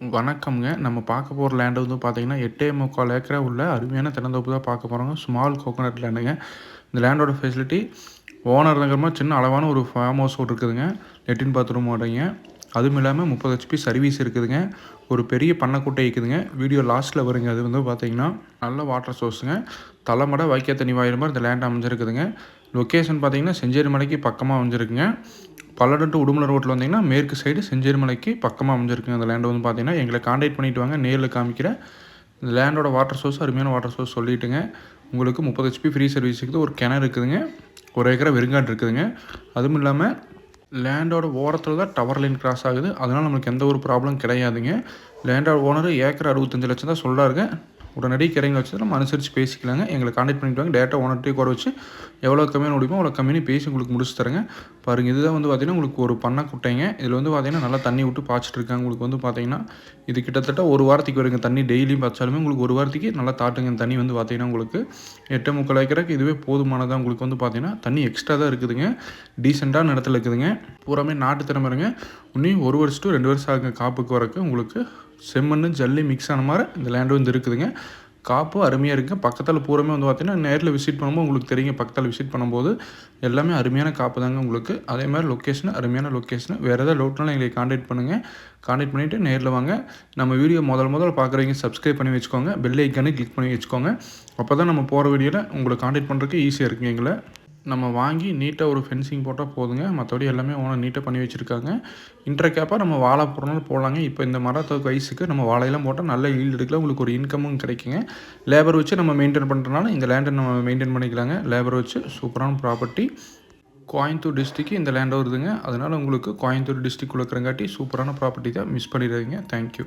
வணக்கம்ங்க. நம்ம பார்க்க போற லேண்ட் வந்து பார்த்தீங்கன்னா, 8.25 ஏக்கரா உள்ள அருமையான தென்னந்தோப்பு தான் பார்க்க போறோங்க. Small coconut லேண்டுங்க. இந்த லேண்டோட ஃபெசிலிட்டி ஓனர் நகரமா சின்ன அளவான ஒரு ஃபார்ம் ஹவுஸ் ஒன்று இருக்குதுங்க. லெட்டின் பாத்ரூமோடங்க. அதுவும் இல்லாம 30 ஹெச்பி சர்வீஸ் இருக்குதுங்க. ஒரு பெரிய பண்ணைக்குட்டை இருக்குதுங்க. வீடியோ லாஸ்ட்டில் வருங்க. அது வந்து பார்த்தீங்கன்னா, நல்ல வாட்டர் சோர்ஸுங்க. தலைமடை வாய்க்கா தண்ணி வாயிற மாதிரி இந்த லேண்ட் அமைஞ்சிருக்குதுங்க. லொக்கேஷன் பார்த்தீங்கன்னா, செஞ்சேரி மலைக்கு பக்கமாக அமைஞ்சிருக்குங்க. பல்லடம் டு உடுமலை ரோட்டில் வந்தீங்கன்னா மேற்கு சைடு செஞ்சேரி மலைக்கு பக்கமாக அமைஞ்சிருக்குங்க. அந்த லேண்ட் வந்து பார்த்தீங்கன்னா, எங்களை காண்டாக்ட் பண்ணிவிட்டு வாங்க. நேரில் காமிக்கிறேன். இந்த லேண்டோட வாட்டர் சோர்ஸ் அருமையான வாட்டர் சோர்ஸ் சொல்லிட்டுங்க. உங்களுக்கு 30 ஹெச்பி ஃப்ரீ சர்வீஸ் இருக்குது. ஒரு கிணறு இருக்குதுங்க. 1 ஏக்கரா வெறுங்காடு இருக்குதுங்க. அதுவும் இல்லாமல் லேண்டோட ஓரத்தில் தான் டவர் லைன் கிராஸ் ஆகுது. அதனால் நம்மளுக்கு எந்த ஒரு ப்ராப்ளம் கிடையாதுங்க. லேண்டோட ஓனர் ஏக்கர் 65 லட்சம் தான் சொல்கிறாருங்க. உடனடியாக கிறங்க வச்சு நம்ம அனுசரித்து பேசிக்கலாங்க. எங்களை காண்டாக்ட் பண்ணிட்டு வாங்க. டேரெக்டாக ஓனர்கிட்டயே கூட வச்சு எவ்வளோ கம்மியாக முடியுமோ அவ்வளோ கம்மியாக பேசி உங்களுக்கு முடிச்சு தரேங்க. பாருங்கள், இதுதான் வந்து பார்த்தீங்கன்னா உங்களுக்கு ஒரு பண்ணை குட்டைங்க. இதில் வந்து பார்த்தீங்கன்னா நல்லா தண்ணி விட்டு பாய்ச்சிட்டு இருக்காங்க. உங்களுக்கு வந்து பார்த்தீங்கன்னா இது கிட்டத்தட்ட ஒரு வாரத்துக்கு வருங்க. தண்ணி டெய்லியும் பாய்ச்சாலுமே உங்களுக்கு ஒரு வாரத்துக்கு நல்லா தாட்டுங்க. தண்ணி வந்து பார்த்தீங்கன்னா உங்களுக்கு 8.25 ஏக்கருக்கு இதுவே போதுமானதாக உங்களுக்கு வந்து பார்த்தீங்கன்னா தண்ணி எக்ஸ்ட்ரா தான் இருக்குதுங்க. டீசெண்டான இடத்துல இருக்குதுங்க. பூராமே நாட்டு திறமைங்க. இன்னும் 1 வருஷம் to 2 வருஷம் ஆகுங்க காப்புக்கு வரக்கு. உங்களுக்கு செம்மண் ஜல்லி மிக்ஸ் ஆன மாதிரி இந்த லேண்டு வந்து இருக்குதுங்க. காப்பும் அருமையாக இருக்குங்க. பக்கத்தில் பூராமே வந்து பார்த்தீங்கன்னா நேரில் விசிட் பண்ணும்போது உங்களுக்கு தெரியுங்க. பக்கத்தில் விசிட் பண்ணும்போது எல்லாமே அருமையான காப்பு தாங்க உங்களுக்கு. அதே மாதிரி லொக்கேஷன் அருமையான லொக்கேஷன். வேறு ஏதாவது டவுட்னாலும் எங்களை காண்டாக்ட் பண்ணுங்கள். காண்டாக்ட் பண்ணிவிட்டு நேரில் வாங்க. நம்ம வீடியோ முதல்ல பார்க்குறவங்க சப்ஸ்கிரைப் பண்ணி வச்சுக்கோங்க. பெல் ஐக்கானே கிளிக் பண்ணி வச்சுக்கோங்க. அப்போ தான் நம்ம போகிற வீடியோவில் உங்களை காண்டாக்ட் பண்ணுறதுக்கு ஈஸியாக இருக்குங்க. எங்களை நம்ம வாங்கி நீட்டாக ஒரு ஃபென்சிங் போட்டால் போதுங்க. மற்றபடி எல்லாமே ஓனர் நீட்டாக பண்ணி வச்சுருக்காங்க. இன்டர் கேப்பாக நம்ம வாழை போடுறனாலும் போடலாங்க. இப்போ இந்த மரத்தொகை வயசுக்கு நம்ம வாழையெல்லாம் போட்டால் நல்ல ஈல்டு எடுக்கலாம். உங்களுக்கு ஒரு இன்கமும் கிடைக்குங்க. லேபர் வச்சு நம்ம மெயின்டைன் பண்ணுறதுனால இந்த லேண்டை நம்ம மெயின்டைன் பண்ணிக்கலாங்க. லேபர் வச்சு சூப்பரான ப்ராப்பர்ட்டி. கோயம்புத்தூர் டிஸ்ட்ரிக்கு இந்த லேண்ட் வருதுங்க. அதனால் உங்களுக்கு கோயம்புத்தூர் டிஸ்ட்ரிக் இருக்கிறங்காட்டி சூப்பரான ப்ராப்பர்ட்டி தான். மிஸ் பண்ணிடாதீங்க. தேங்க்யூ.